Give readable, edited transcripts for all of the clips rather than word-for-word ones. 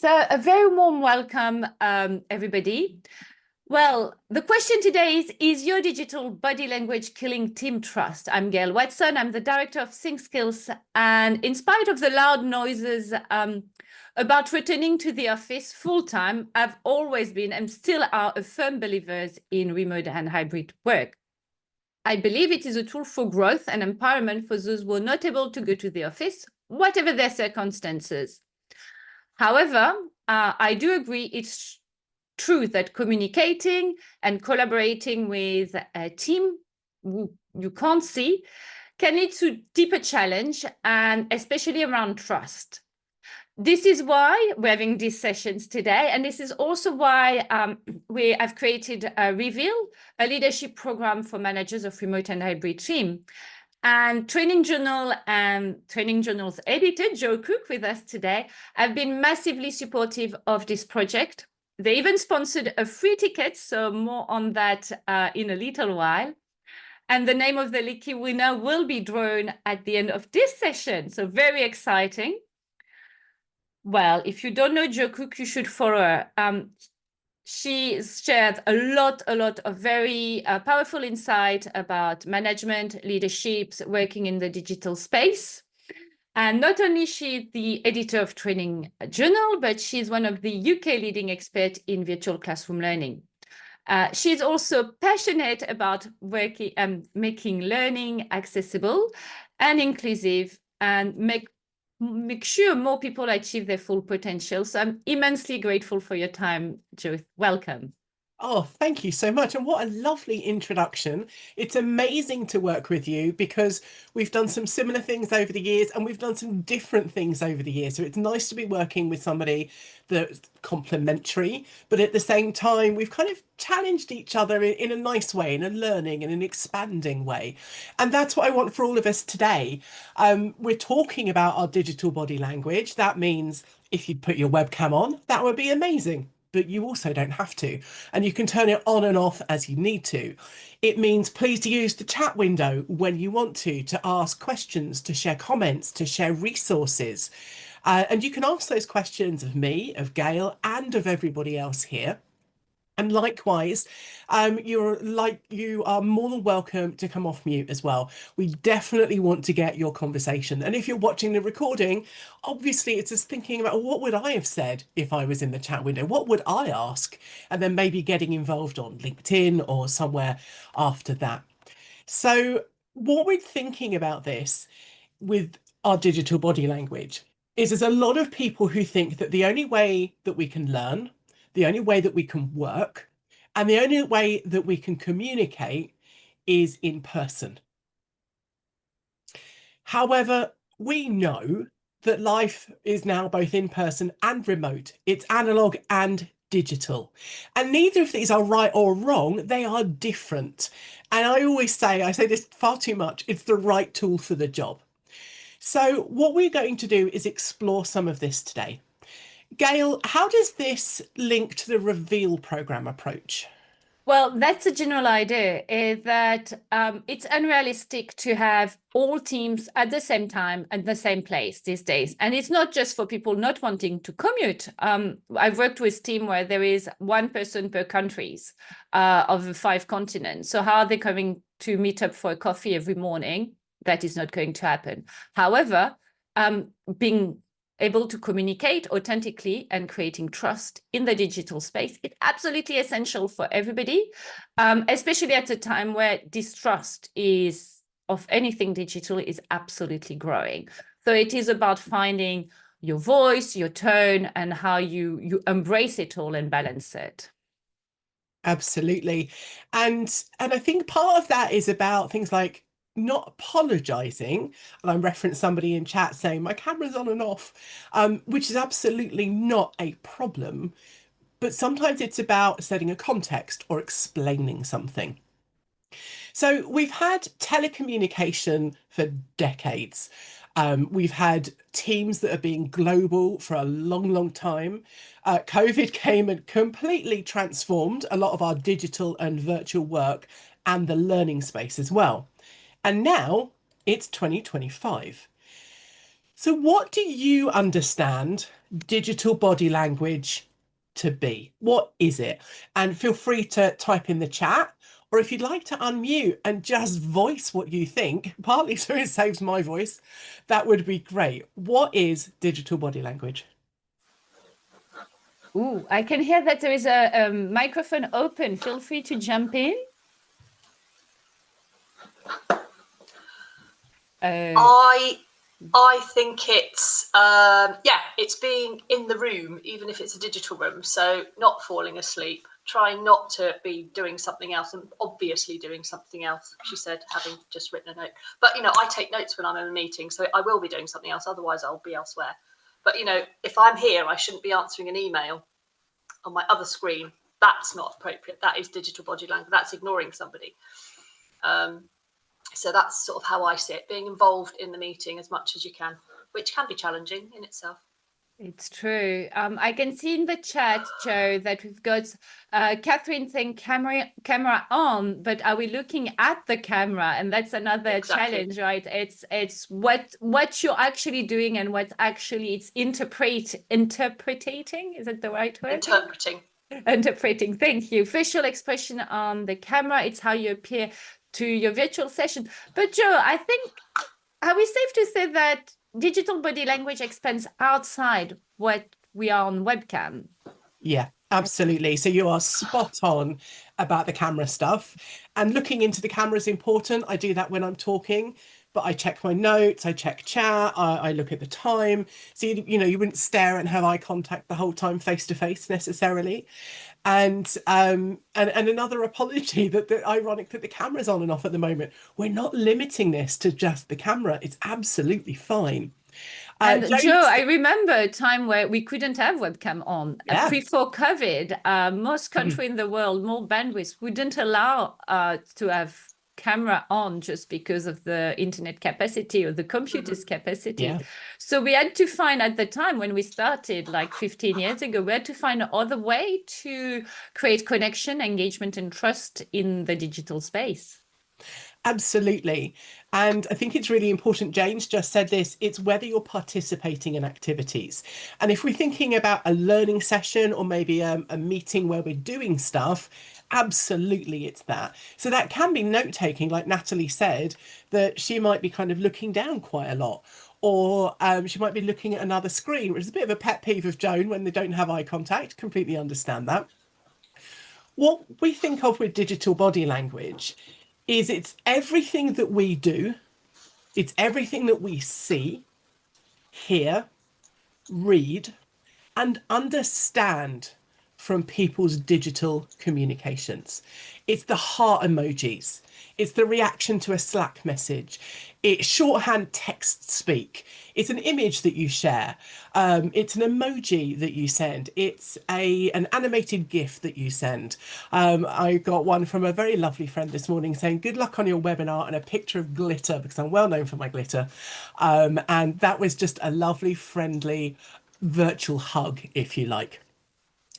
So a very warm welcome, everybody. Well, the question today is your digital body language killing team trust? I'm Gaëlle Watson. I'm the director of SynSkills. And in spite of the loud noises about returning to the office full-time, I've always been and still are a firm believers in remote and hybrid work. I believe it is a tool for growth and empowerment for those who are not able to go to the office, whatever their circumstances. However, I do agree it's true that communicating and collaborating with a team who you can't see can lead to deeper challenge, and especially around trust. This is why we're having these sessions today, and this is also why we have created a Reveal, a leadership program for managers of remote and hybrid team. And Training Journal and Training Journal's editor, Joe Cook, with us today, have been massively supportive of this project. They even sponsored a free ticket, so more on that in a little while. And the name of the lucky winner will be drawn at the end of this session, so very exciting. Well, if you don't know Joe Cook, you should follow her. She shared a lot of very powerful insight about management, leaderships, working in the digital space. And not only is she the editor of Training Journal, but she's one of the UK leading experts in virtual classroom learning. She's also passionate about working and making learning accessible and inclusive and make sure more people achieve their full potential. So I'm immensely grateful for your time, Joe. Welcome. Oh, thank you so much. And what a lovely introduction. It's amazing to work with you because we've done some similar things over the years and we've done some different things over the years. So it's nice to be working with somebody that's complementary, but at the same time, we've kind of challenged each other in a nice way, in a learning and an expanding way. And that's what I want for all of us today. We're talking about our digital body language. That means if you put your webcam on, that would be amazing. But you also don't have to, and you can turn it on and off as you need to. It means please use the chat window when you want to ask questions, to share comments, to share resources. And you can ask those questions of me, of Gaëlle, and of everybody else here. And likewise, you are more than welcome to come off mute as well. We definitely want to get your conversation. And if you're watching the recording, obviously it's just thinking about what would I have said if I was in the chat window? What would I ask? And then maybe getting involved on LinkedIn or somewhere after that. So what we're thinking about this with our digital body language is there's a lot of people who think that the only way that we can learn, the only way that we can work, and the only way that we can communicate is in person. However, we know that life is now both in person and remote. It's analog and digital. And neither of these are right or wrong, they are different. And I say this far too much, it's the right tool for the job. So what we're going to do is explore some of this today. Gaëlle, how does this link to the Reveal program approach? Well, that's a general idea, is that it's unrealistic to have all teams at the same time at the same place these days. And it's not just for people not wanting to commute. I've worked with team where there is one person per countries of the 5 continents. So how are they coming to meet up for a coffee every morning? That is not going to happen. However, being able to communicate authentically and creating trust in the digital space is absolutely essential for everybody, especially at a time where distrust is of anything digital is absolutely growing. So it is about finding your voice, your tone, and how you embrace it all and balance it. Absolutely. And I think part of that is about things like not apologizing, and I referenced somebody in chat saying my camera's on and off, which is absolutely not a problem, but sometimes it's about setting a context or explaining something. So we've had telecommunication for decades. We've had teams that have been global for a long time. COVID came and completely transformed a lot of our digital and virtual work and the learning space as well. And now it's 2025. So what do you understand digital body language to be? What is it? And feel free to type in the chat, or if you'd like to unmute and just voice what you think, partly so it saves my voice, that would be great. What is digital body language? Ooh, I can hear that there is a microphone open. Feel free to jump in. I think it's it's being in the room, even if it's a digital room. So not falling asleep, trying not to be doing something else, and obviously doing something else. She said, having just written a note. But I take notes when I'm in a meeting, so I will be doing something else. Otherwise, I'll be elsewhere. But if I'm here, I shouldn't be answering an email on my other screen. That's not appropriate. That is digital body language. That's ignoring somebody. So that's sort of how I see it, being involved in the meeting as much as you can, which can be challenging in itself. It's true. I can see in the chat, Joe, that we've got Catherine saying camera on, but are we looking at the camera? And that's another challenge, right? It's what you're actually doing and what actually it's interpreting. Is it the right word? Interpreting. Thank you. Facial expression on the camera. It's how you appear to your virtual session. But Joe, I think, are we safe to say that digital body language expands outside what we are on webcam? Yeah, absolutely. So you are spot on about the camera stuff. And looking into the camera is important. I do that when I'm talking, but I check my notes, I check chat, I look at the time. So, you wouldn't stare and have eye contact the whole time face to face necessarily. And another apology that ironic that the camera's on and off at the moment. We're not limiting this to just the camera. It's absolutely fine. And Joe, I remember a time where we couldn't have webcam on. Yeah. Before COVID, most countries in the world, more bandwidth, wouldn't allow to have camera on just because of the internet capacity or the computer's capacity. Yeah. So we had to find, at the time when we started like 15 years ago, we had to find another way to create connection, engagement, and trust in the digital space. Absolutely. And I think it's really important, Jane's just said this, it's whether you're participating in activities. And if we're thinking about a learning session or maybe a meeting where we're doing stuff, absolutely it's that. So that can be note-taking, like Natalie said, that she might be kind of looking down quite a lot. Or she might be looking at another screen, which is a bit of a pet peeve of Joan when they don't have eye contact. Completely understand that. What we think of with digital body language is it's everything that we do, it's everything that we see, hear, read, and understand from people's digital communications. It's the heart emojis. It's the reaction to a Slack message. It's shorthand text speak. It's an image that you share. It's an emoji that you send. It's an animated GIF that you send. I got one from a very lovely friend this morning saying, good luck on your webinar, and a picture of glitter, because I'm well known for my glitter. And that was just a lovely, friendly, virtual hug, if you like.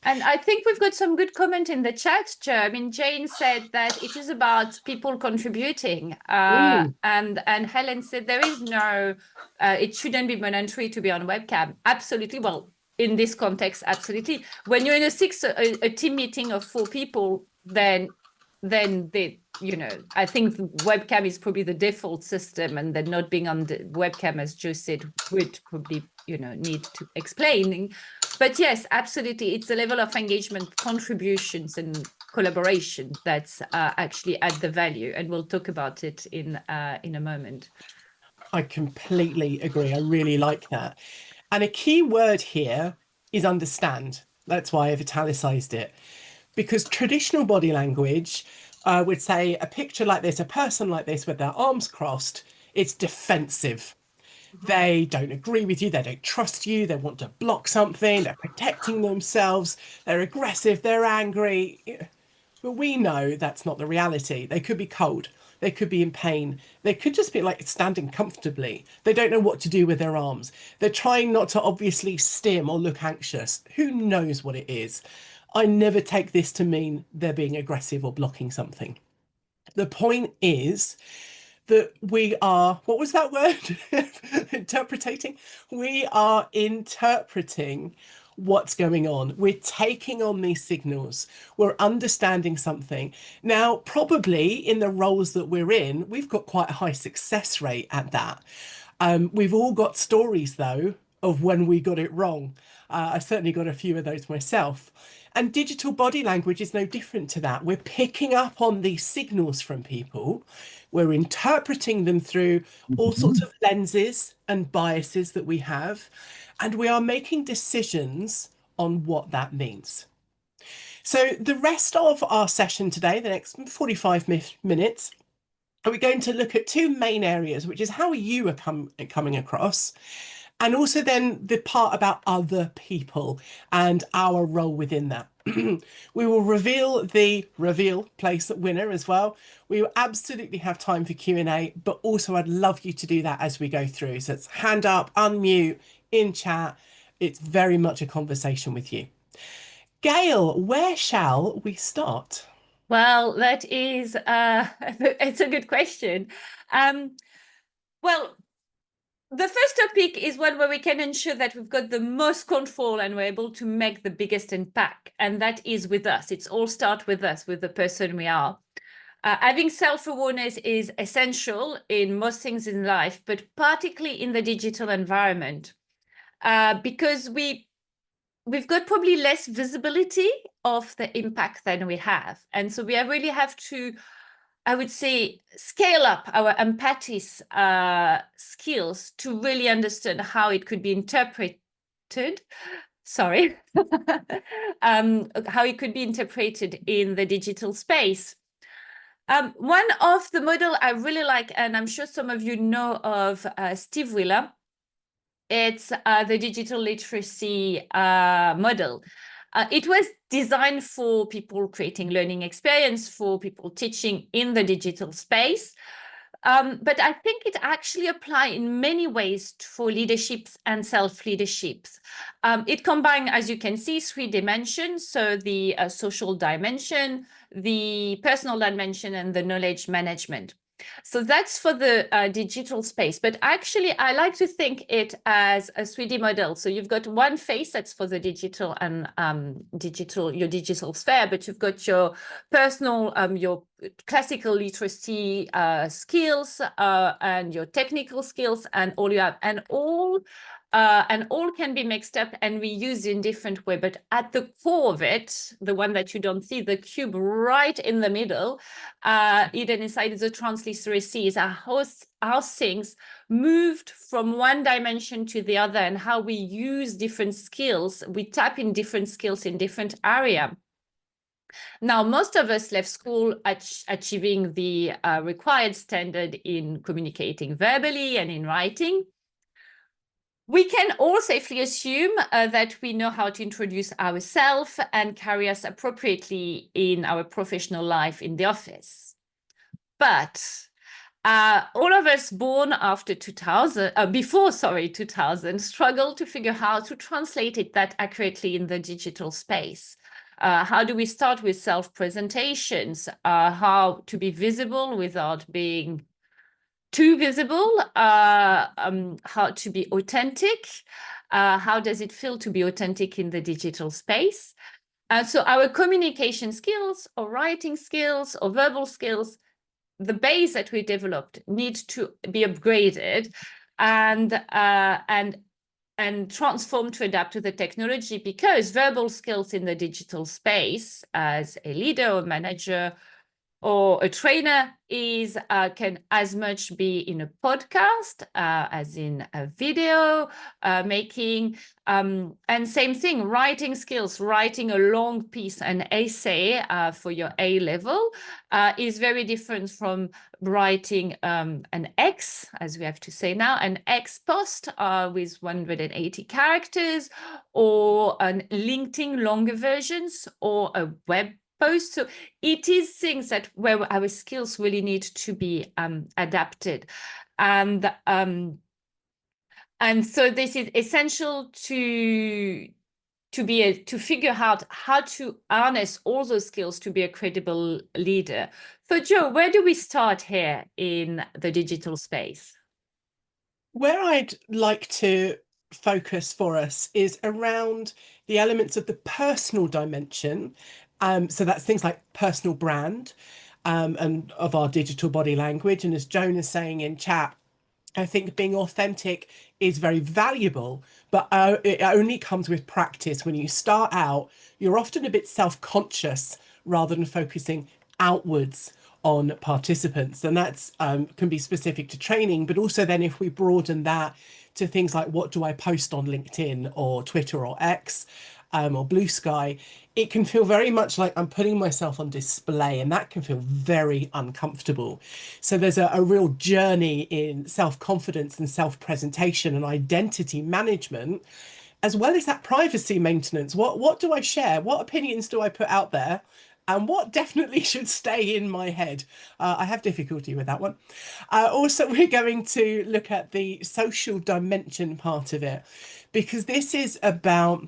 And I think we've got some good comment in the chat, Joe. I mean, Jane said that it is about people contributing. And Helen said there is no, it shouldn't be mandatory to be on webcam. Absolutely. Well, in this context, absolutely. When you're in a team meeting of 4 people, then they, I think webcam is probably the default system, and then not being on the webcam, as Joe said, would probably, need to explain. But yes, absolutely. It's a level of engagement, contributions, and collaboration that's actually add the value. And we'll talk about it in a moment. I completely agree. I really like that. And a key word here is understand. That's why I've italicized it. Because traditional body language would say a picture like this, a person like this with their arms crossed, it's defensive. They don't agree with you, they don't trust you, they want to block something, they're protecting themselves, they're aggressive, they're angry. But we know that's not the reality. They could be cold, they could be in pain, they could just be like standing comfortably. They don't know what to do with their arms. They're trying not to obviously stim or look anxious. Who knows what it is? I never take this to mean they're being aggressive or blocking something. The point is that we are, what was that word? Interpreting. We are interpreting what's going on. We're taking on these signals. We're understanding something. Now, probably in the roles that we're in, we've got quite a high success rate at that. We've all got stories, though, of when we got it wrong. I've certainly got a few of those myself. And digital body language is no different to that. We're picking up on these signals from people. We're interpreting them through all sorts of lenses and biases that we have. And we are making decisions on what that means. So the rest of our session today, the next 45 minutes, we're going to look at two main areas, which is how you are coming across, and also then the part about other people and our role within that. We will reveal the place winner as well. We will absolutely have time for Q&A, but also I'd love you to do that as we go through. So it's hand up, unmute, in chat. It's very much a conversation with you. Gaëlle, where shall we start? Well, that is, it's a good question. Well, the first topic is one where we can ensure that we've got the most control and we're able to make the biggest impact. And that is with us. It's all start with us, with the person we are. Having self-awareness is essential in most things in life, but particularly in the digital environment, because we've got probably less visibility of the impact than we have. And so we really have to, I would say, scale up our empathy skills to really understand how it could be interpreted. Sorry, how it could be interpreted in the digital space. One of the model I really like, and I'm sure some of you know of Steve Wheeler, it's the digital literacy model. It was designed for people creating learning experience, for people teaching in the digital space. But I think it actually applies in many ways for leaderships and self-leaderships. It combines, as you can see, 3 dimensions. So the social dimension, the personal dimension, and the knowledge management. So that's for the digital space. But actually, I like to think it as a 3D model. So you've got one face that's for the digital and your digital sphere, but you've got your personal, your classical literacy skills and your technical skills, and all you have, and all can be mixed up and reused in different way. But at the core of it, the one that you don't see, the cube right in the middle, hidden inside the transliteracy, is how things moved from one dimension to the other, and how we use different skills. We tap in different skills in different area. Now, most of us left school achieving the required standard in communicating verbally and in writing. We can all safely assume that we know how to introduce ourselves and carry us appropriately in our professional life in the office. But all of us born after 2000, before 2000, struggle to figure out how to translate it that accurately in the digital space. How do we start with self-presentations? How to be visible without being too visible, how to be authentic, how does it feel to be authentic in the digital space? So our communication skills or writing skills or verbal skills, the base that we developed need to be upgraded and transformed to adapt to the technology, because verbal skills in the digital space as a leader or manager or a trainer can as much be in a podcast as in a video making. And same thing, writing skills, writing a long piece, an essay for your A level is very different from writing an X, as we have to say now, an X post with 180 characters, or an LinkedIn longer versions, or a web post. So it is things that where our skills really need to be adapted, and so this is essential to to figure out how to harness all those skills to be a credible leader. So Joe, where do we start here in the digital space? Where I'd like to focus for us is around the elements of the personal dimension. So that's things like personal brand and of our digital body language. And as Joan is saying in chat, I think being authentic is very valuable, but it only comes with practice. When you start out, you're often a bit self-conscious rather than focusing outwards on participants. And that's can be specific to training, but also then if we broaden that to things like what do I post on LinkedIn or Twitter or X or Blue Sky, it can feel very much like I'm putting myself on display, and that can feel very uncomfortable. So there's a real journey in self-confidence and self-presentation and identity management, as well as that privacy maintenance. What do I share? What opinions do I put out there? And what definitely should stay in my head? I have difficulty with that one. Also, we're going to look at the social dimension part of it, because this is about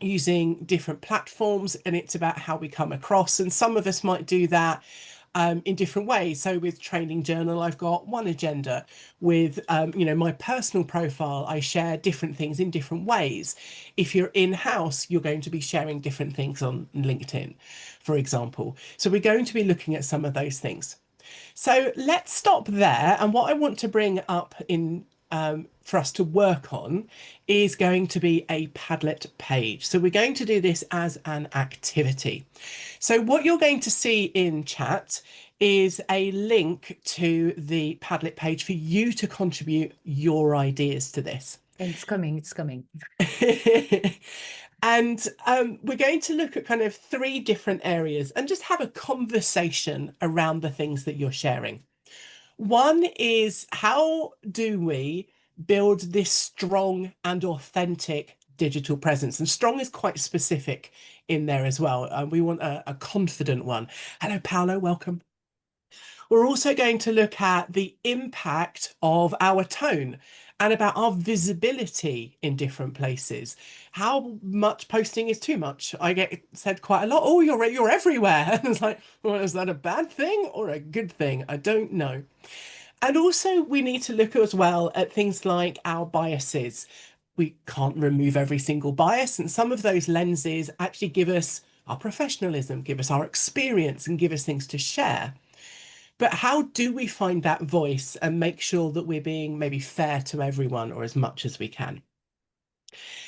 using different platforms, and it's about how we come across. And some of us might do that in different ways. So with Training Journal, I've got one agenda. With my personal profile, I share different things in different ways. If you're in-house, you're going to be sharing different things on LinkedIn, for example. So we're going to be looking at some of those things. So let's stop there. And what I want to bring up in for us to work on is going to be a Padlet page. So we're going to do this as an activity. So what you're going to see in chat is a link to the Padlet page for you to contribute your ideas to this. It's coming, it's coming. And we're going to look at kind of 3 different areas and just have a conversation around the things that you're sharing. One is, how do we build this strong and authentic digital presence? And strong is quite specific in there as well. We want a confident one. Hello, Paolo, welcome. We're also going to look at the impact of our tone and about our visibility in different places. How much posting is too much? I get said quite a lot, oh, you're everywhere. And it's like, well, is that a bad thing or a good thing? I don't know. And also we need to look as well at things like our biases. We can't remove every single bias, and some of those lenses actually give us our professionalism, give us our experience, and give us things to share. But how do we find that voice and make sure that we're being maybe fair to everyone, or as much as we can?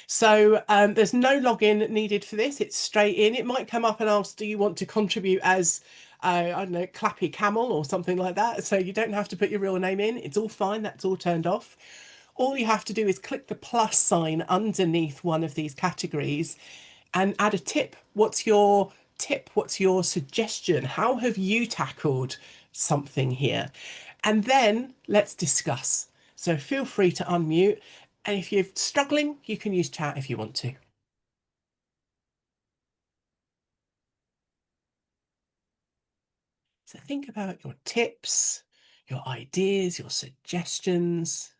So there's no login needed for this. It's straight in. It might come up and ask, do you want to contribute as, I don't know, Clappy Camel or something like that? So you don't have to put your real name in. It's all fine. That's all turned off. All you have to do is click the plus sign underneath one of these categories and add a tip. What's your tip? What's your suggestion? How have you tackled something here? And then let's discuss. So feel free to unmute. And if you're struggling, you can use chat if you want to. So think about your tips, your ideas, your suggestions.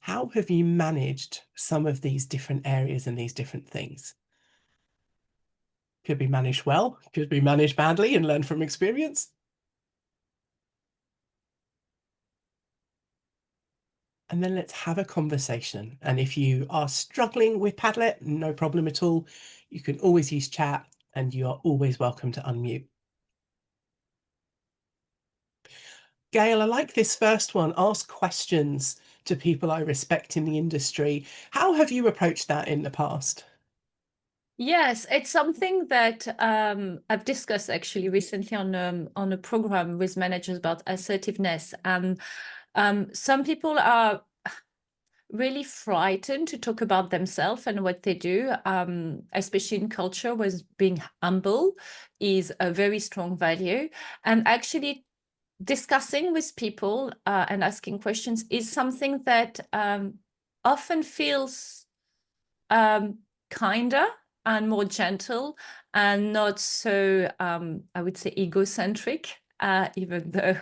How have you managed some of these different areas and these different things? Could be managed well, could be managed badly and learn from experience. And then let's have a conversation. And if you are struggling with Padlet, no problem at all. You can always use chat, and you are always welcome to unmute. Gaëlle, I like this first one. Ask questions to people I respect in the industry. How have you approached that in the past? Yes, it's something that I've discussed actually recently on a program with managers about assertiveness. And some people are really frightened to talk about themselves and what they do, especially in culture where being humble is a very strong value. And actually discussing with people and asking questions is something that often feels kinder and more gentle and not so, I would say, egocentric, even though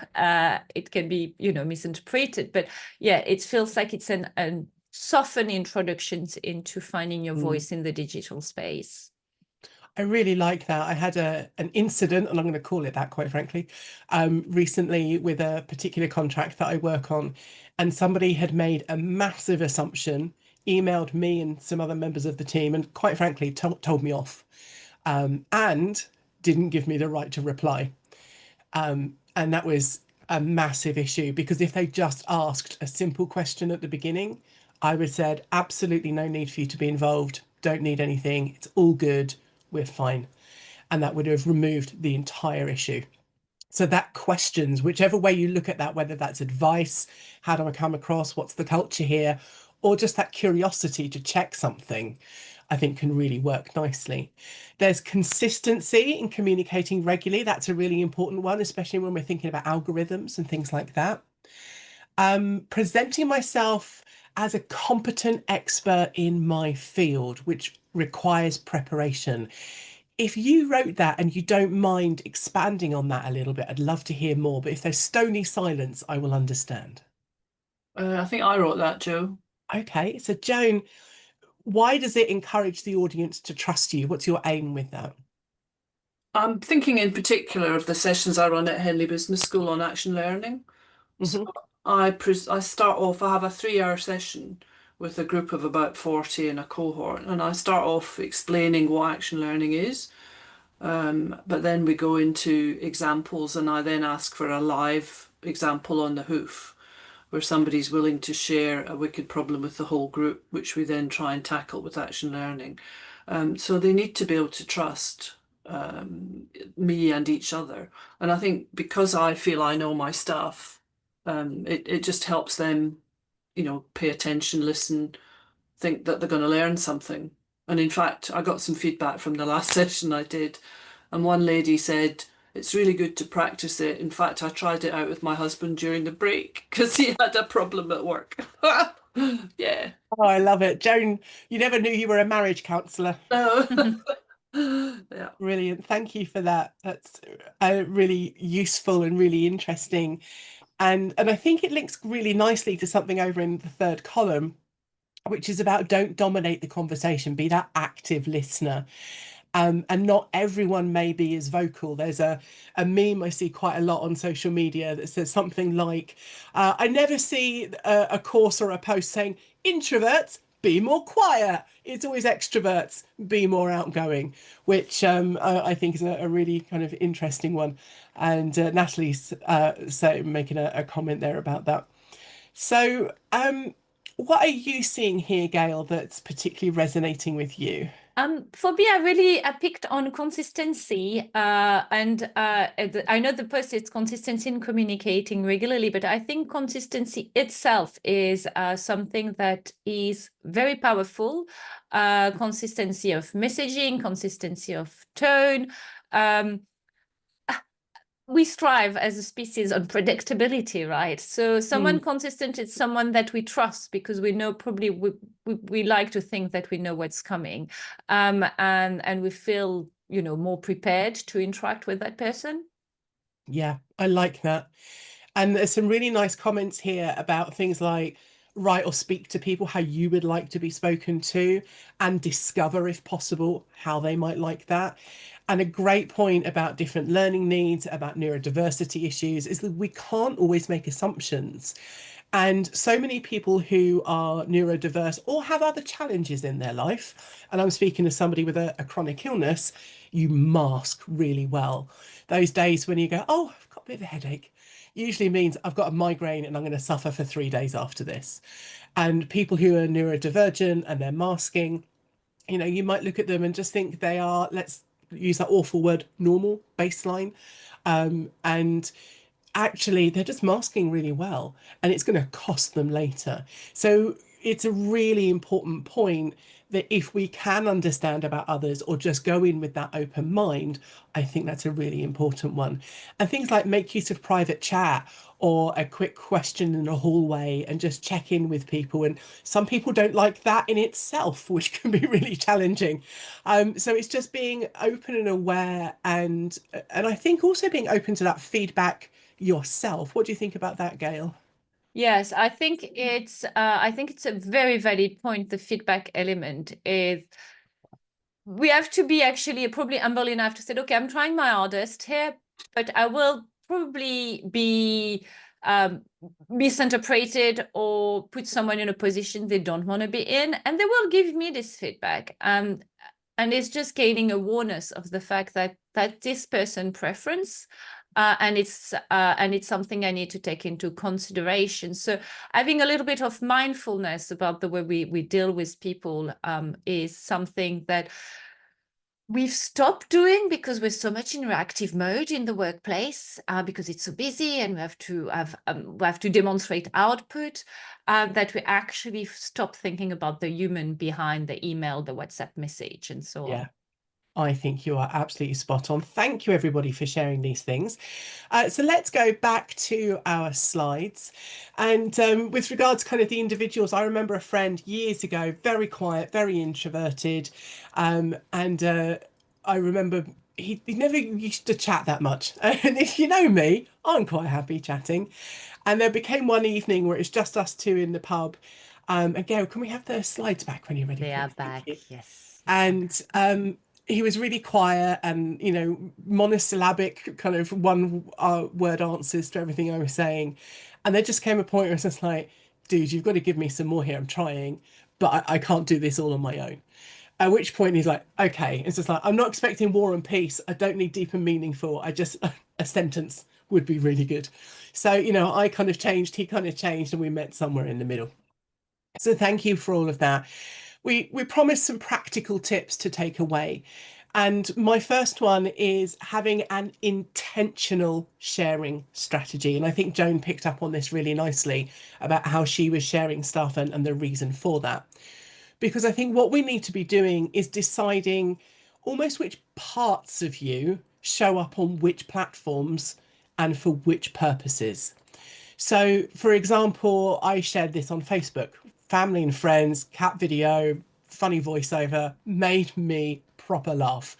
it can be, misinterpreted. But yeah, it feels like it's a soften introductions into finding your voice in the digital space? I really like that. I had an incident, and I'm going to call it that, quite frankly, recently with a particular contract that I work on, and somebody had made a massive assumption, emailed me and some other members of the team, and quite frankly, told me off, and didn't give me the right to reply. And that was a massive issue, because if they just asked a simple question at the beginning, I would have said, absolutely no need for you to be involved. Don't need anything. It's all good. We're fine. And that would have removed the entire issue. So that questions, whichever way you look at that, whether that's advice, how do I come across, what's the culture here, or just that curiosity to check something, I think can really work nicely. There's consistency in communicating regularly. That's a really important one, especially when we're thinking about algorithms and things like that. Presenting myself as a competent expert in my field, which requires preparation. If you wrote that and you don't mind expanding on that a little bit, I'd love to hear more. But if there's stony silence, I will understand. I think I wrote that, Joe. Okay, so Joan, why does it encourage the audience to trust you? What's your aim with that? I'm thinking in particular of the sessions I run at Henley Business School on action learning. So I start off, I have a 3-hour session with a group of about 40 in a cohort, and I start off explaining what action learning is. But then we go into examples, and I then ask for a live example on the hoof where somebody's willing to share a wicked problem with the whole group, which we then try and tackle with action learning. So they need to be able to trust me and each other. And I think because I feel I know my stuff, it just helps them, you know, pay attention, listen, think that they're going to learn something. And in fact, I got some feedback from the last session I did, and one lady said, it's really good to practice it. In fact, I tried it out with my husband during the break because he had a problem at work. Yeah. Oh, I love it. Joan, you never knew you were a marriage counsellor. No. Yeah. Brilliant. Thank you for that. That's really useful and really interesting. And I think it links really nicely to something over in the third column, which is about don't dominate the conversation, be that active listener. And not everyone may be as vocal. There's a meme I see quite a lot on social media that says something like, I never see a course or a post saying, introverts, be more quiet. It's always extroverts, be more outgoing, which I think is a really kind of interesting one. And Natalie's making a comment there about that. So what are you seeing here, Gaëlle, that's particularly resonating with you? For me, I picked on consistency, and I know the post is consistency in communicating regularly, but I think consistency itself is something that is very powerful. Consistency of messaging, consistency of tone. We strive as a species on predictability, right? So someone consistent is someone that we trust because we know probably we like to think that we know what's coming, and we feel, you know, more prepared to interact with that person. Yeah, I like that. And there's some really nice comments here about things like write or speak to people how you would like to be spoken to, and discover, if possible, how they might like that. And a great point about different learning needs, about neurodiversity issues, is that we can't always make assumptions. And so many people who are neurodiverse or have other challenges in their life, and I'm speaking as somebody with a chronic illness, you mask really well. Those days when you go, oh, I've got a bit of a headache, usually means I've got a migraine and I'm going to suffer for 3 days after this. And people who are neurodivergent and they're masking, you know, you might look at them and just think they are, let's use that awful word, normal, baseline. And actually they're just masking really well, and it's going to cost them later. So it's a really important point that if we can understand about others or just go in with that open mind, I think that's a really important one. And things like make use of private chat or a quick question in a hallway and just check in with people. And some people don't like that in itself, which can be really challenging. So it's just being open and aware, and I think also being open to that feedback yourself. What do you think about that, Gaëlle? Yes, I think it's a very valid point. The feedback element is we have to be actually probably humble enough to say, okay, I'm trying my hardest here, but I will probably be misinterpreted or put someone in a position they don't want to be in, and they will give me this feedback. And it's just gaining awareness of the fact that this person preference, and it's something I need to take into consideration. So having a little bit of mindfulness about the way we deal with people is something that we've stopped doing because we're so much in reactive mode in the workplace, because it's so busy and we have to demonstrate output, that we actually stop thinking about the human behind the email, the WhatsApp message, and so on. I think you are absolutely spot on. Thank you, everybody, for sharing these things. So let's go back to our slides. And with regards to kind of the individuals, I remember a friend years ago, very quiet, very introverted. And I remember he never used to chat that much. And if you know me, I'm quite happy chatting. And there became one evening where it's just us two in the pub. And Gaëlle, can we have the slides back when you're ready? They are please? Thank back, you. yes. And he was really quiet and, you know, monosyllabic, kind of one word answers to everything I was saying. And there just came a point where it's just like, dude, you've got to give me some more here. I'm trying, but I can't do this all on my own. At which point he's like, okay. It's just like, I'm not expecting war and peace. I don't need deep and meaningful. I just, a sentence would be really good. So, you know, I kind of changed, he kind of changed, and we met somewhere in the middle. So thank you for all of that. We promised some practical tips to take away. And my first one is having an intentional sharing strategy. And I think Joan picked up on this really nicely about how she was sharing stuff and the reason for that. Because I think what we need to be doing is deciding almost which parts of you show up on which platforms and for which purposes. So, for example, I shared this on Facebook. Family and friends, cat video, funny voiceover, made me proper laugh.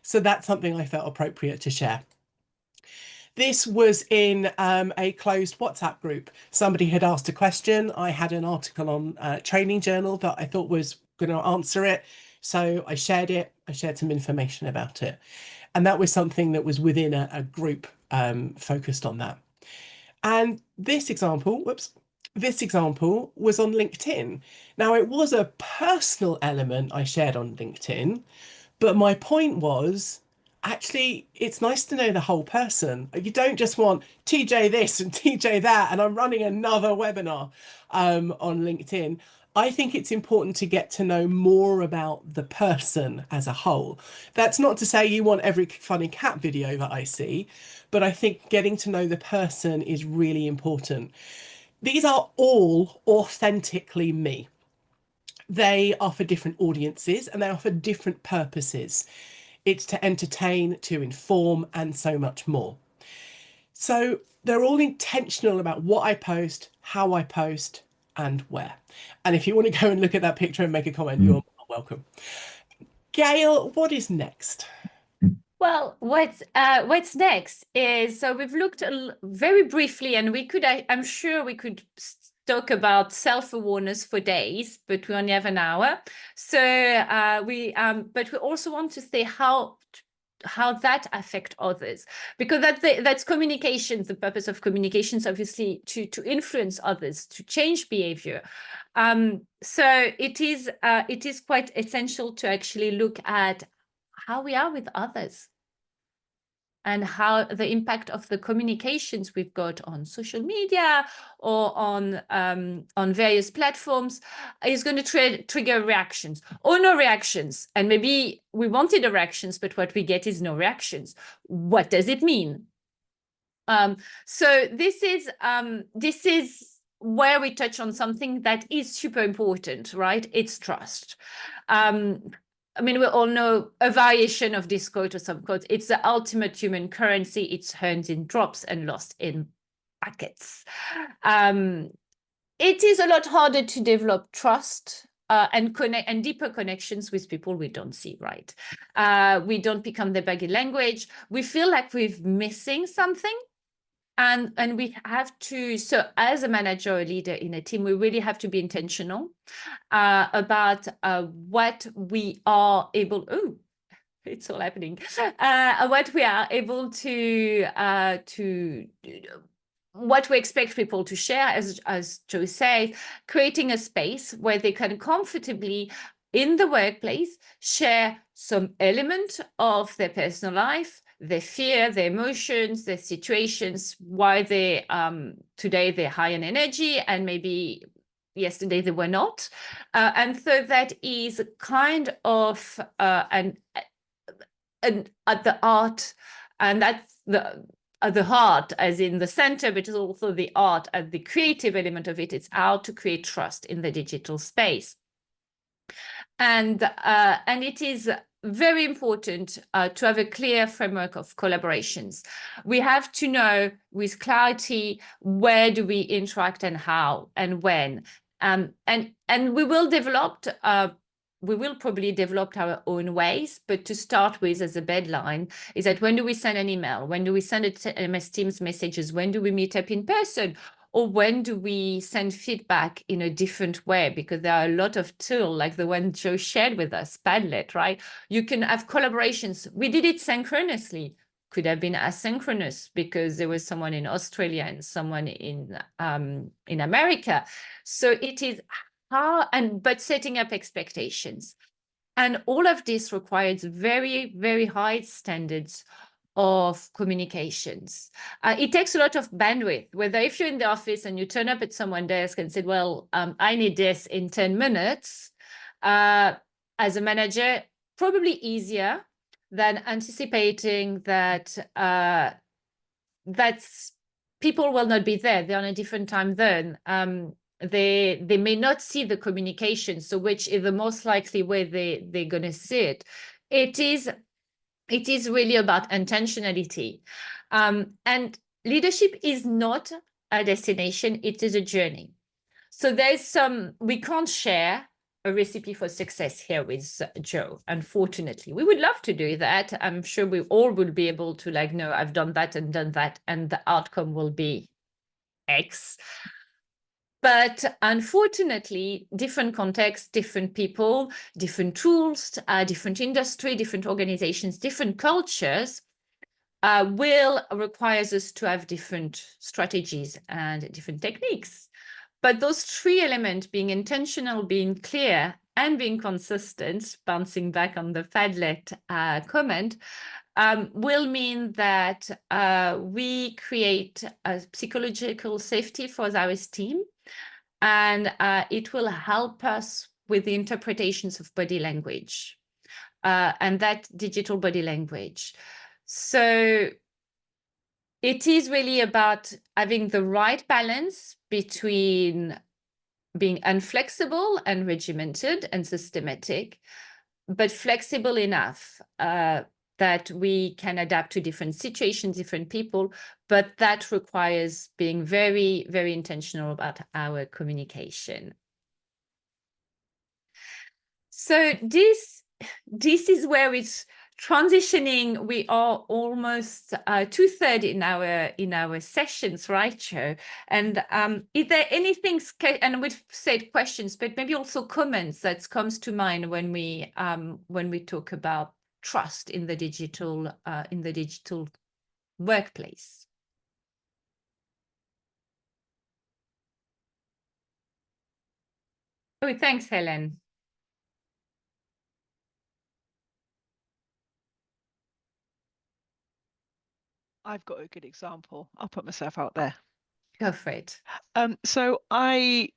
So that's something I felt appropriate to share. This was in a closed WhatsApp group. Somebody had asked a question. I had an article on Training Journal that I thought was going to answer it. So I shared it. I shared some information about it. And that was something that was within a group focused on that. And this example was on LinkedIn. Now, it was a personal element I shared on LinkedIn, but my point was, actually, it's nice to know the whole person. You don't just want TJ this and TJ that, and I'm running another webinar on LinkedIn. I think it's important to get to know more about the person as a whole. That's not to say you want every funny cat video that I see, but I think getting to know the person is really important. These are all authentically me. They are for different audiences and they are for different purposes. It's to entertain, to inform, and so much more. So they're all intentional about what I post, how I post, and where. And if you want to go and look at that picture and make a comment, you're welcome. Gaëlle, what is next? Well, what's next is, so we've looked very briefly, and I'm sure we could talk about self-awareness for days, but we only have an hour. So but we also want to say how that affect others, because that's communication. The purpose of communication is obviously to influence others, to change behavior. So it is quite essential to actually look at how we are with others and how the impact of the communications we've got on social media or on various platforms is going to trigger reactions or no reactions. And maybe we wanted reactions, but what we get is no reactions. What does it mean? So this is where we touch on something that is super important, right? It's trust. I mean, we all know a variation of this quote or some quotes. It's the ultimate human currency. It's earned in drops and lost in packets. It is a lot harder to develop trust and connect and deeper connections with people we don't see, right? We don't become the body language. We feel like we're missing something. And we have to, so as a manager or leader in a team, we really have to be intentional about what we are able, oh, it's all happening, what we are able to what we expect people to share, as Joe said, creating a space where they can comfortably in the workplace share some element of their personal life, their fear, their emotions, their situations, why they today they're high in energy and maybe yesterday they were not. And so that is kind of and at the art, and that's the at the heart, as in the center, but it's also the art and the creative element of it. It's how to create trust in the digital space. And it is very important to have a clear framework of collaborations. We have to know with clarity where do we interact and how and when. And we will develop we will probably develop our own ways, but to start with as a baseline is that when do we send an email? When do we send MS Teams messages? When do we meet up in person? Or when do we send feedback in a different way? Because there are a lot of tools like the one Joe shared with us, Padlet, right? You can have collaborations. We did it synchronously. Could have been asynchronous because there was someone in Australia and someone in America. So it is but setting up expectations. And all of this requires very, very high standards of communications. It takes a lot of bandwidth, whether if you're in the office and you turn up at someone's desk and say, well, I need this in 10 minutes, as a manager, probably easier than anticipating that that's people will not be there. They're on a different time zone. They may not see the communication, so which is the most likely way they're going to see it. It is really about intentionality. And leadership is not a destination, it is a journey. So we can't share a recipe for success here with Joe, unfortunately. We would love to do that. I'm sure we all will be able to no, I've done that, and the outcome will be X. But unfortunately, different contexts, different people, different tools, different industry, different organizations, different cultures will requires us to have different strategies and different techniques. But those three elements, being intentional, being clear, and being consistent, bouncing back on the Padlet comment, will mean that we create a psychological safety for our team. And it will help us with the interpretations of body language and that digital body language. So it is really about having the right balance between being unflexible and regimented and systematic, but flexible enough that we can adapt to different situations, different people, but that requires being very, very intentional about our communication. So this is where it's transitioning. We are almost 2/3 in our sessions, right, Joe? And is there anything, and we've said questions, but maybe also comments that comes to mind when we talk about trust in the digital workplace? Oh, thanks, Helen. I've got a good example. I'll put myself out there. Go for it. So I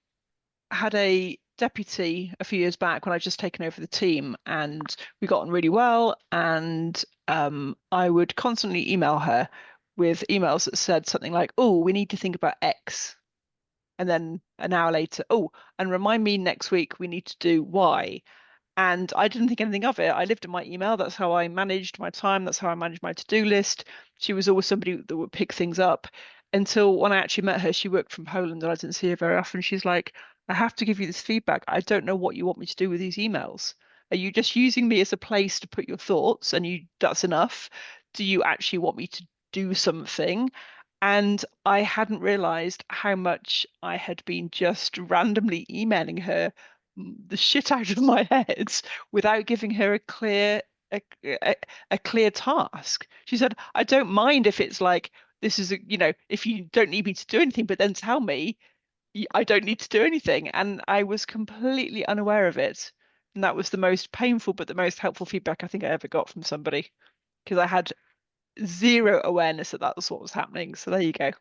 had a deputy a few years back when I'd just taken over the team, and we got on really well. And I would constantly email her with emails that said something like, oh, we need to think about X. And then an hour later, oh, and remind me next week we need to do Y. And I didn't think anything of it. I lived in my email. That's how I managed my time. That's how I managed my to-do list. She was always somebody that would pick things up, until when I actually met her, she worked from Poland and I didn't see her very often. She's like, I have to give you this feedback. I don't know what you want me to do with these emails. Are you just using me as a place to put your thoughts and that's enough? Do you actually want me to do something? And I hadn't realized how much I had been just randomly emailing her the shit out of my head without giving her a clear task. She said, I don't mind if it's like, this is if you don't need me to do anything, but then tell me I don't need to do anything. And I was completely unaware of it. And that was the most painful, but the most helpful feedback I think I ever got from somebody, because I had zero awareness that that was what was happening. So there you go.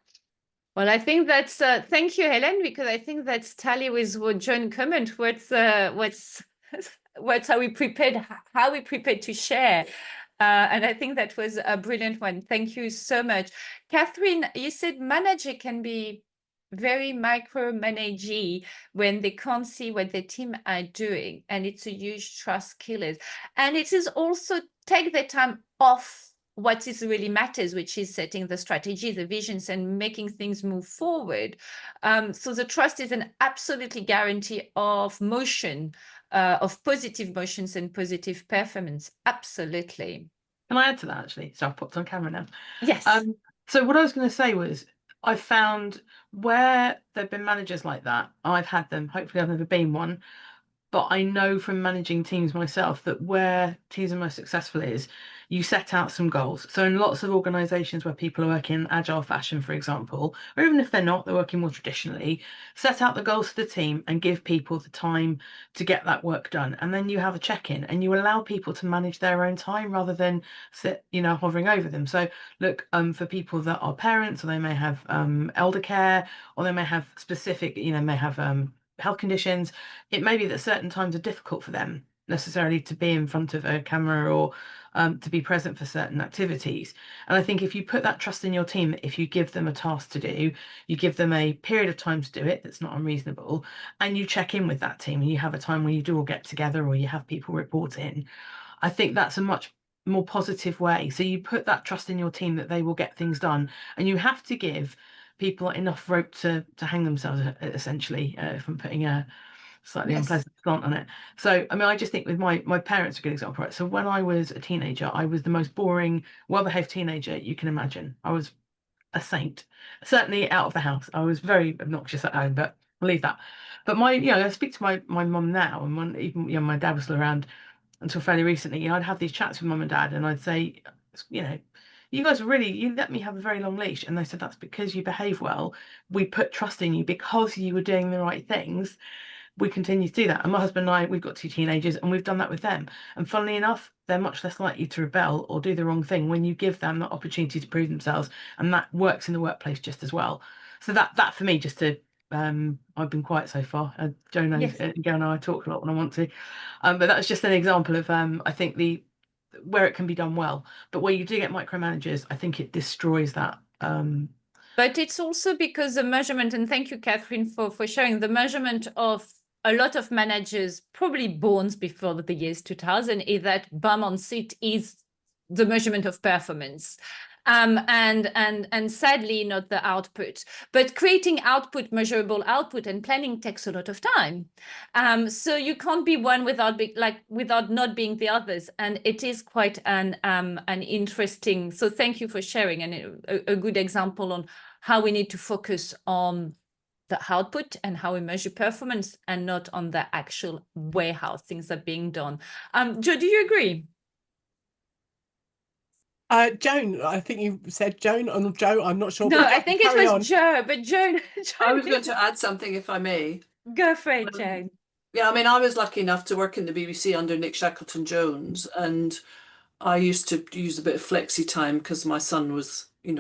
Well, I think that's thank you, Helen, because I think that's tally with what John comment. What's how we prepared to share. And I think that was a brilliant one. Thank you so much. Catherine, you said manager can be very micromanagey when they can't see what their team are doing. And it's a huge trust killer. And it is also take the time off what is really matters, which is setting the strategy, the visions, and making things move forward. So the trust is an absolutely guarantee of motion, of positive motions and positive performance. Absolutely. Can I add to that, actually? So I've popped on camera now. Yes. So what I was going to say was, I found where there've been managers like that, I've had them, hopefully I've never been one, but I know from managing teams myself that where teams are most successful is you set out some goals. So in lots of organizations where people are working in agile fashion, for example, or even if they're not, they're working more traditionally, set out the goals for the team and give people the time to get that work done. And then you have a check-in and you allow people to manage their own time rather than sit, hovering over them. So look, for people that are parents, or they may have elder care, or they may have specific, may have health conditions, it may be that certain times are difficult for them necessarily to be in front of a camera or to be present for certain activities. And I think if you put that trust in your team, that if you give them a task to do, you give them a period of time to do it that's not unreasonable, and you check in with that team and you have a time where you do all get together or you have people report in, I think that's a much more positive way. So you put that trust in your team that they will get things done, and you have to give people enough rope to hang themselves, essentially, if I'm putting a slightly unpleasant slant on it. So I mean, I just think with my parents are a good example, right? So when I was a teenager, I was the most boring, well-behaved teenager you can imagine. I was a saint, certainly out of the house. I was very obnoxious at home, but I'll leave that. But I speak to my mum now, and when even my dad was still around until fairly recently, I'd have these chats with mum and dad, and I'd say, you guys you let me have a very long leash. And they said, that's because you behave well. We put trust in you because you were doing the right things. We continue to do that. And my husband and I, we've got 2 teenagers, and we've done that with them. And funnily enough, they're much less likely to rebel or do the wrong thing when you give them that opportunity to prove themselves. And that works in the workplace just as well. So that for me, just to I've been quiet so far. Jo knows, Yes. Gaëlle and I talk a lot when I want to. But that's just an example of I think where it can be done well. But where you do get micromanagers, I think it destroys that. But it's also because the measurement, and thank you, Catherine, for sharing the measurement of a lot of managers, probably born before the years 2000, is that bum on seat is the measurement of performance. And sadly not the output, but creating output, measurable output, and planning takes a lot of time. So you can't be one without not being the others, and it is quite an interesting. So thank you for sharing, and a good example on how we need to focus on the output and how we measure performance, and not on the actual way how things are being done. Jo, do you agree? Joan, I think you said Joan, or Jo, I'm not sure. No, but I think it was Jo, but Joan. I was going to add something, if I may. Go for it, Joan. Yeah, I mean, I was lucky enough to work in the BBC under Nick Shackleton-Jones, and I used to use a bit of flexi time because my son was, I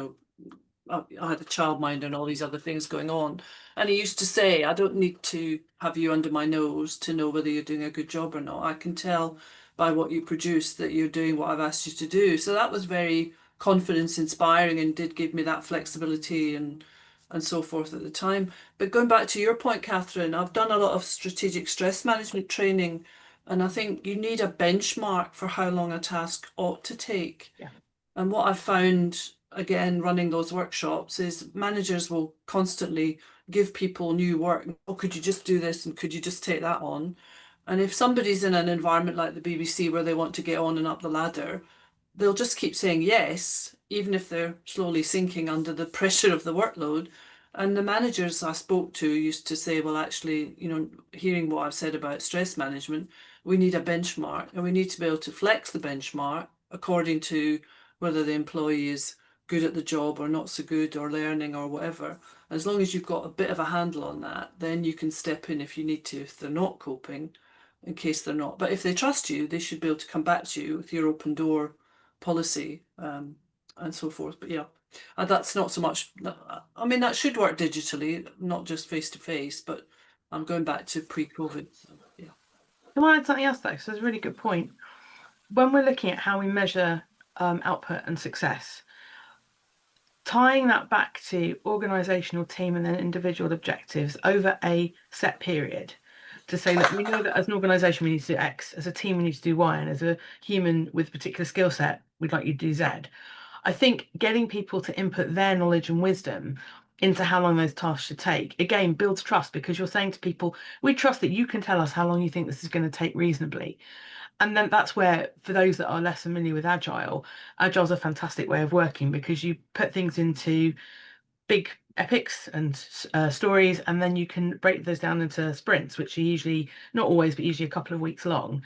had a childminder and all these other things going on. And he used to say, I don't need to have you under my nose to know whether you're doing a good job or not. I can tell by what you produce that you're doing what I've asked you to do. So that was very confidence inspiring and did give me that flexibility and so forth at the time. But going back to your point, Catherine, I've done a lot of strategic stress management training, and I think you need a benchmark for how long a task ought to take. Yeah. And what I've found, again, running those workshops, is managers will constantly give people new work. Oh, could you just do this? And could you just take that on? And if somebody's in an environment like the BBC where they want to get on and up the ladder, they'll just keep saying yes, even if they're slowly sinking under the pressure of the workload. And the managers I spoke to used to say, well, actually, you know, hearing what I've said about stress management, we need a benchmark, and we need to be able to flex the benchmark according to whether the employee is good at the job or not so good, or learning or whatever. As long as you've got a bit of a handle on that, then you can step in if you need to, if they're not coping, in case they're not. But if they trust you, they should be able to come back to you with your open door policy, and so forth. But yeah, that's not so much, I mean, that should work digitally, not just face to face, but I'm going back to pre-COVID. Yeah. Can I add something else though? So it's a really good point. When we're looking at how we measure output and success, tying that back to organisational, team and then individual objectives over a set period, to say that we know that as an organisation we need to do X, as a team we need to do Y, and as a human with a particular skill set we'd like you to do Z. I think getting people to input their knowledge and wisdom into how long those tasks should take, again, builds trust, because you're saying to people, we trust that you can tell us how long you think this is going to take reasonably. And then that's where, for those that are less familiar with Agile's a fantastic way of working, because you put things into big epics and stories, and then you can break those down into sprints, which are usually, not always, but usually a couple of weeks long.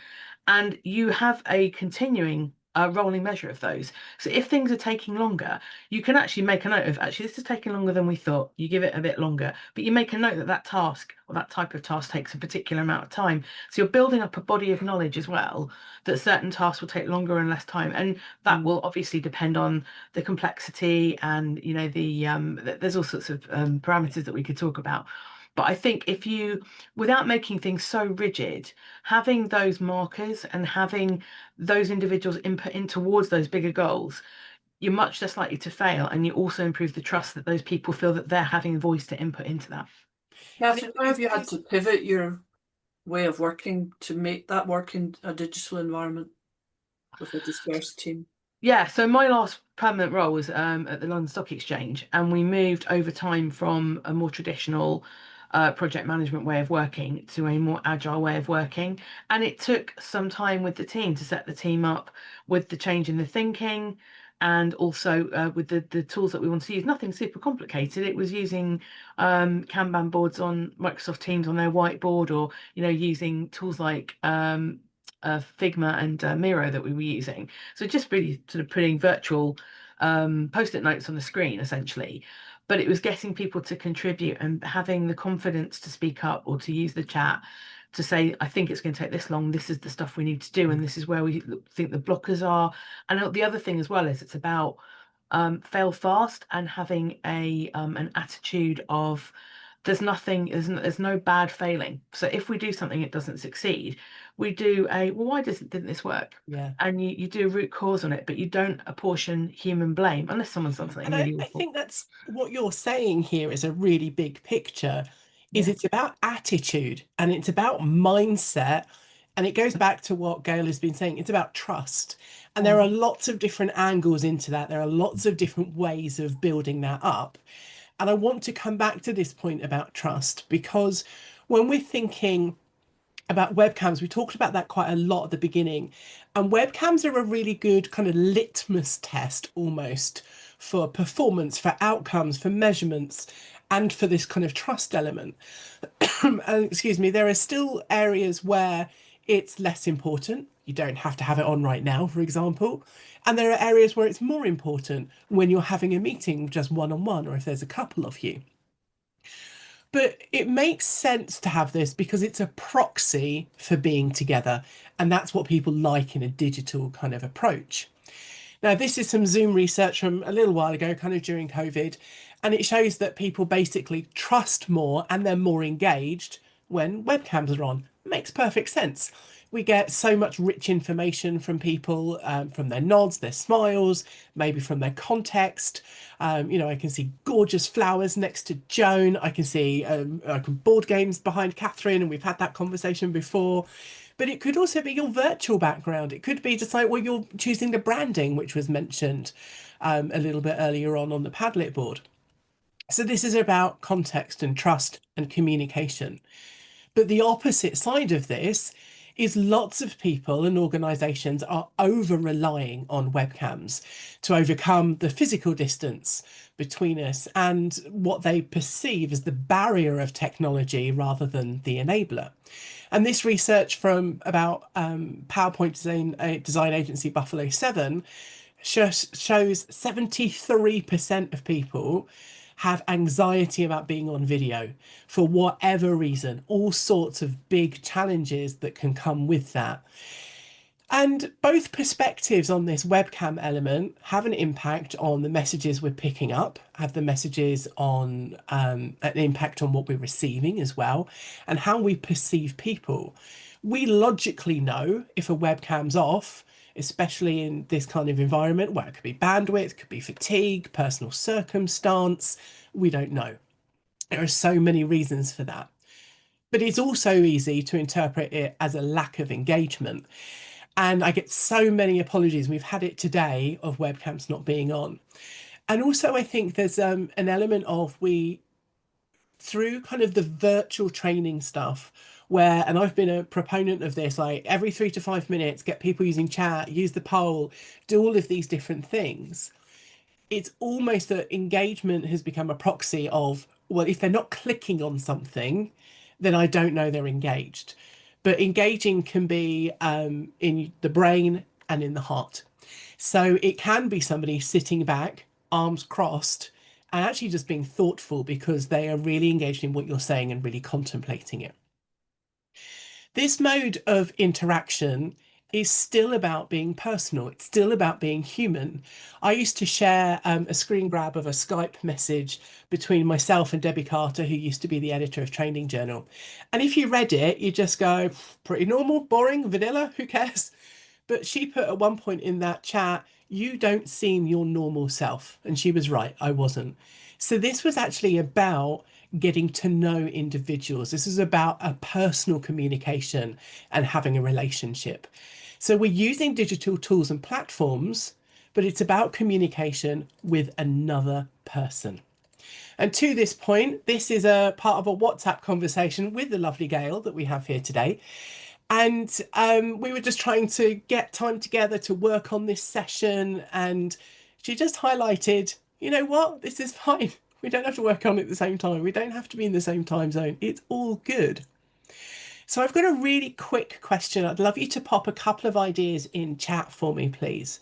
And you have a continuing rolling measure of those. So if things are taking longer, you can actually make a note of, actually, this is taking longer than we thought. You give it a bit longer, but you make a note that that task or that type of task takes a particular amount of time. So you're building up a body of knowledge as well, that certain tasks will take longer and less time. And that will obviously depend on the complexity, and, you know, there's all sorts of parameters that we could talk about. But I think if you, without making things so rigid, having those markers and having those individuals input in towards those bigger goals, you're much less likely to fail, and you also improve the trust that those people feel that they're having a voice to input into that. Catherine, how have you had to pivot your way of working to make that work in a digital environment with a dispersed team? Yeah, so my last permanent role was at the London Stock Exchange, and we moved over time from a more traditional project management way of working to a more agile way of working. And it took some time with the team to set the team up with the change in the thinking, and also with the tools that we want to use. Nothing super complicated. It was using Kanban boards on Microsoft Teams on their whiteboard, or, you know, using tools like Figma and Miro that we were using. So just really sort of putting virtual post-it notes on the screen, essentially. But it was getting people to contribute and having the confidence to speak up or to use the chat to say, I think it's going to take this long, this is the stuff we need to do, and this is where we think the blockers are. And the other thing as well is it's about fail fast, and having an attitude of there's no bad failing. So if we do something, it doesn't succeed, we do why didn't this work? Yeah. And you do a root cause on it, but you don't apportion human blame unless someone's done something really awful. I think that's what you're saying here is a really big picture. It's about attitude, and it's about mindset, and it goes back to what Gaëlle has been saying. It's about trust, and there are lots of different angles into that. There are lots of different ways of building that up. And I want to come back to this point about trust, because when we're thinking about webcams, we talked about that quite a lot at the beginning, and webcams are a really good kind of litmus test almost for performance, for outcomes, for measurements, and for this kind of trust element. And excuse me, there are still areas where it's less important. You don't have to have it on right now, for example. And there are areas where it's more important when you're having a meeting just one-on-one, or if there's a couple of you. But it makes sense to have this because it's a proxy for being together. And that's what people like in a digital kind of approach. Now, this is some Zoom research from a little while ago, kind of during COVID, and it shows that people basically trust more and they're more engaged when webcams are on. It makes perfect sense. We get so much rich information from people, from their nods, their smiles, maybe from their context. You know, I can see gorgeous flowers next to Joan. I can see board games behind Catherine, and we've had that conversation before. But it could also be your virtual background. It could be just like, well, you're choosing the branding, which was mentioned a little bit earlier on the Padlet board. So this is about context and trust and communication. But the opposite side of this is lots of people and organisations are over-relying on webcams to overcome the physical distance between us and what they perceive as the barrier of technology rather than the enabler. And this research from about PowerPoint design agency Buffalo 7 shows 73% of people have anxiety about being on video for whatever reason, all sorts of big challenges that can come with that. And both perspectives on this webcam element have an impact on the messages we're picking up, have the messages on an impact on what we're receiving as well, and how we perceive people. We logically know if a webcam's off, especially in this kind of environment where it could be bandwidth, could be fatigue, personal circumstance, we don't know. There are so many reasons for that. But it's also easy to interpret it as a lack of engagement. And I get so many apologies. We've had it today of webcams not being on. And also I think there's an element of through kind of the virtual training stuff where, and I've been a proponent of this, like every 3 to 5 minutes, get people using chat, use the poll, do all of these different things. It's almost that engagement has become a proxy of, well, if they're not clicking on something, then I don't know they're engaged. But engaging can be in the brain and in the heart. So it can be somebody sitting back, arms crossed, and actually just being thoughtful because they are really engaged in what you're saying and really contemplating it. This mode of interaction is still about being personal. It's still about being human. I used to share a screen grab of a Skype message between myself and Debbie Carter, who used to be the editor of Training Journal. And if you read it, you just go, pretty normal, boring, vanilla, who cares? But she put at one point in that chat, you don't seem your normal self. And she was right, I wasn't. So this was actually about getting to know individuals. This is about a personal communication and having a relationship. So we're using digital tools and platforms, but it's about communication with another person. And to this point, this is a part of a WhatsApp conversation with the lovely Gaëlle that we have here today. And we were just trying to get time together to work on this session. And she just highlighted, you know what, this is fine. We don't have to work on it at the same time. We don't have to be in the same time zone. It's all good. So I've got a really quick question. I'd love you to pop a couple of ideas in chat for me, please.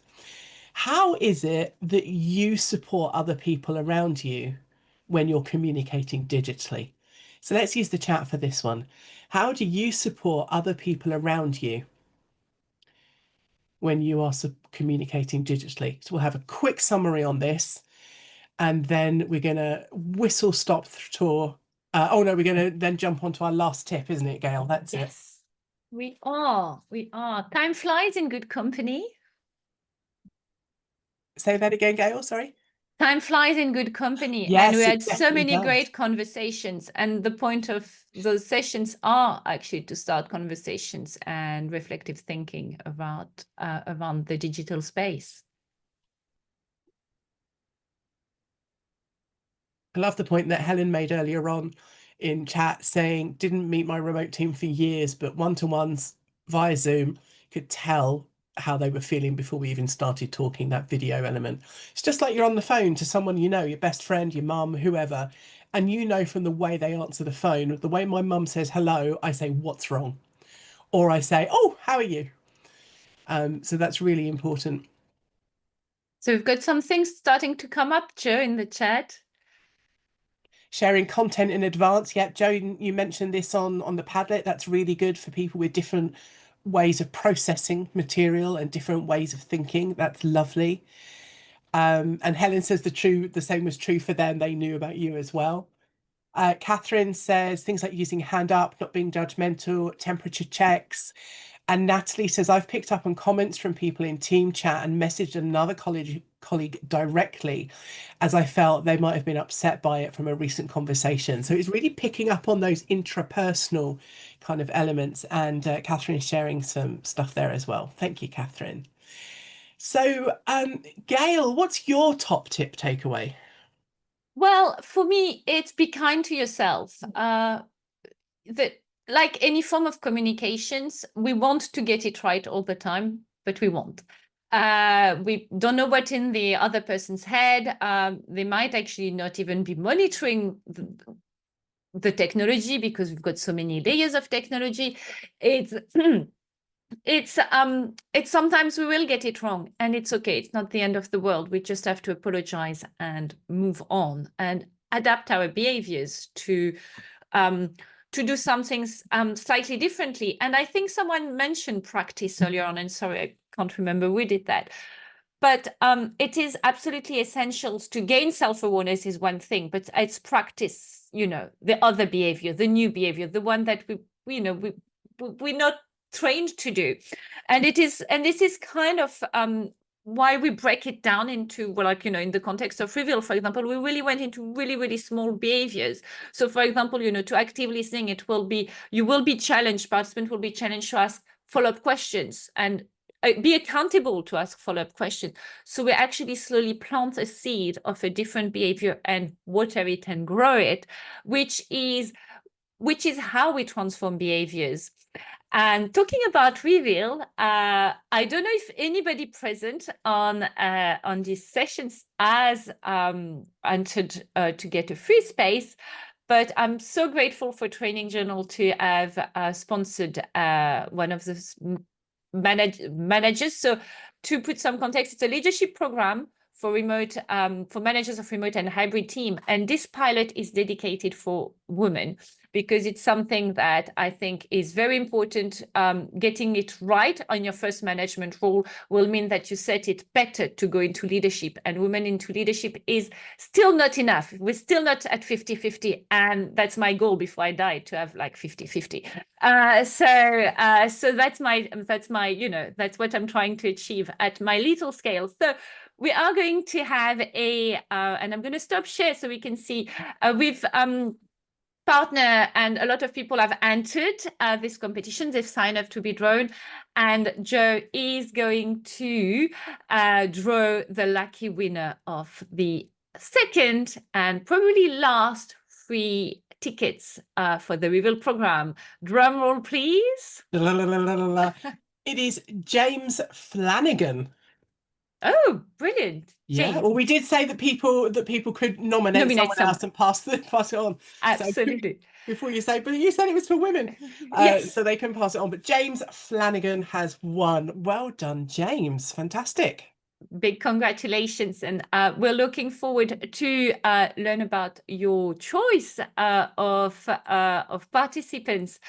How is it that you support other people around you when you're communicating digitally? So let's use the chat for this one. How do you support other people around you when you are communicating digitally? So we'll have a quick summary on this, and then we're going to whistle stop tour. Oh no, we're going to then jump onto our last tip, isn't it, Gaëlle? That's it. Yes, we are. We are. Time flies in good company. Say that again, Gaëlle, sorry. Time flies in good company. Yes, and we it had so definitely many does. great conversations. And the point of those sessions are actually to start conversations and reflective thinking about around the digital space. I love the point that Helen made earlier on in chat saying, didn't meet my remote team for years, but one-to-ones via Zoom could tell how they were feeling before we even started talking, that video element. It's just like you're on the phone to someone you know, your best friend, your mum, whoever, and you know from the way they answer the phone, the way my mum says hello, I say, what's wrong? Or I say, oh, how are you? So that's really important. So we've got some things starting to come up, Joe, in the chat. Sharing content in advance. Yep, Joe, you mentioned this on the Padlet. That's really good for people with different ways of processing material and different ways of thinking. That's lovely. And Helen says the same was true for them. They knew about you as well. Catherine says things like using hand up, not being judgmental, temperature checks. And Natalie says, I've picked up on comments from people in team chat and messaged another colleague directly as I felt they might have been upset by it from a recent conversation. So it's really picking up on those intrapersonal kind of elements. And Catherine's sharing some stuff there as well. Thank you, Catherine. So Gaëlle, what's your top tip takeaway? Well, for me, it's be kind to yourself. That like any form of communications, we want to get it right all the time, but we won't. We don't know what's in the other person's head. They might actually not even be monitoring the technology because we've got so many layers of technology. It's sometimes we will get it wrong, and it's okay. It's not the end of the world. We just have to apologize and move on and adapt our behaviors to do some things slightly differently. And I think someone mentioned practice earlier on, and sorry, I can't remember who did that. But it is absolutely essential to gain self-awareness is one thing, but it's practice, the other behavior, the new behavior, the one that we're not trained to do. And this is kind of why we break it down into, well, like, in the context of Reveal, for example, we really went into really, really small behaviors. So for example, to active listening, you will be challenged, participants will be challenged to ask follow-up questions and be accountable to ask follow-up questions. So we actually slowly plant a seed of a different behavior and water it and grow it, which is how we transform behaviors. And talking about Reveal, I don't know if anybody present on these sessions has entered to get a free space, but I'm so grateful for Training Journal to have sponsored one of the managers. So to put some context, it's a leadership program for remote, for managers of remote and hybrid team. And this pilot is dedicated for women because it's something that I think is very important. Getting it right on your first management role will mean that you set it better to go into leadership, and women into leadership is still not enough. We're still not at 50-50. And that's my goal before I die, to have like 50-50. So that's what I'm trying to achieve at my little scale. So we are going to have and I'm going to stop share so we can see with partner, and a lot of people have entered this competition. They've signed up to be drawn, and Joe is going to draw the lucky winner of the second and probably last free tickets for the Reveal program. Drum roll, please. La, la, la, la, la, la. It is James Flanagan. Oh, brilliant. Yeah, James. well, we did say that people could nominate someone else and pass it on. Absolutely. So before you say, but you said it was for women. Yes. So they can pass it on. But James Flanagan has won. Well done, James. Fantastic. Big congratulations. And we're looking forward to learn about your choice of participants.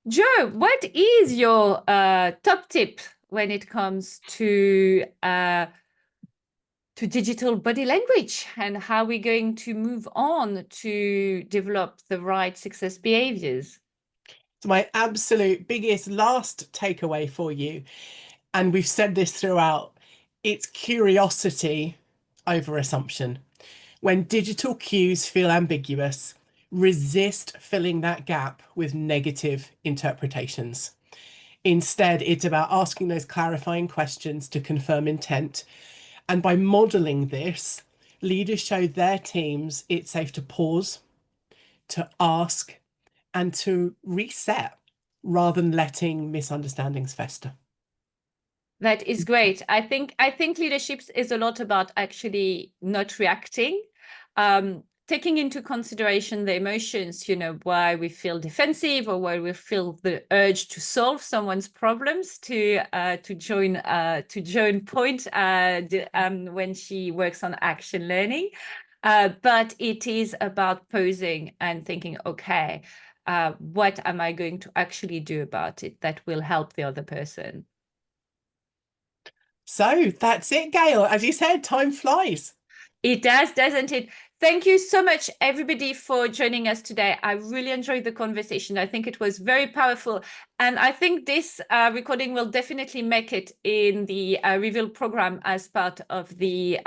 Joe, what is your top tip when it comes to digital body language, and how we're going to move on to develop the right success behaviors? So my absolute biggest last takeaway for you, and we've said this throughout, it's curiosity over assumption. When digital cues feel ambiguous, resist filling that gap with negative interpretations. Instead, it's about asking those clarifying questions to confirm intent. And by modeling this, leaders show their teams it's safe to pause, to ask, and to reset rather than letting misunderstandings fester. That is great. I think leadership is a lot about actually not reacting, taking into consideration the emotions, why we feel defensive or why we feel the urge to solve someone's problems, to join point when she works on action learning. But it is about pausing and thinking, okay, what am I going to actually do about it that will help the other person? So that's it, Gaëlle. As you said, time flies. It does, doesn't it? Thank you so much, everybody, for joining us today. I really enjoyed the conversation. I think it was very powerful. And I think this recording will definitely make it in the Reveal program as part of the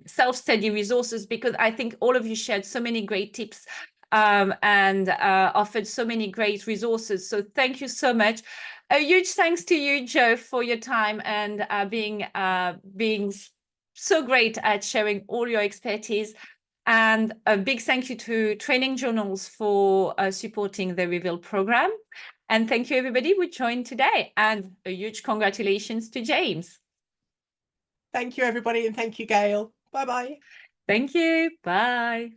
self-study resources, because I think all of you shared so many great tips and offered so many great resources. So thank you so much. A huge thanks to you, Joe, for your time and being so great at sharing all your expertise. And a big thank you to Training Journals for supporting the Reveal program. And thank you, everybody who joined today. And a huge congratulations to James. Thank you, everybody. And thank you, Gaëlle. Bye-bye. Thank you. Bye.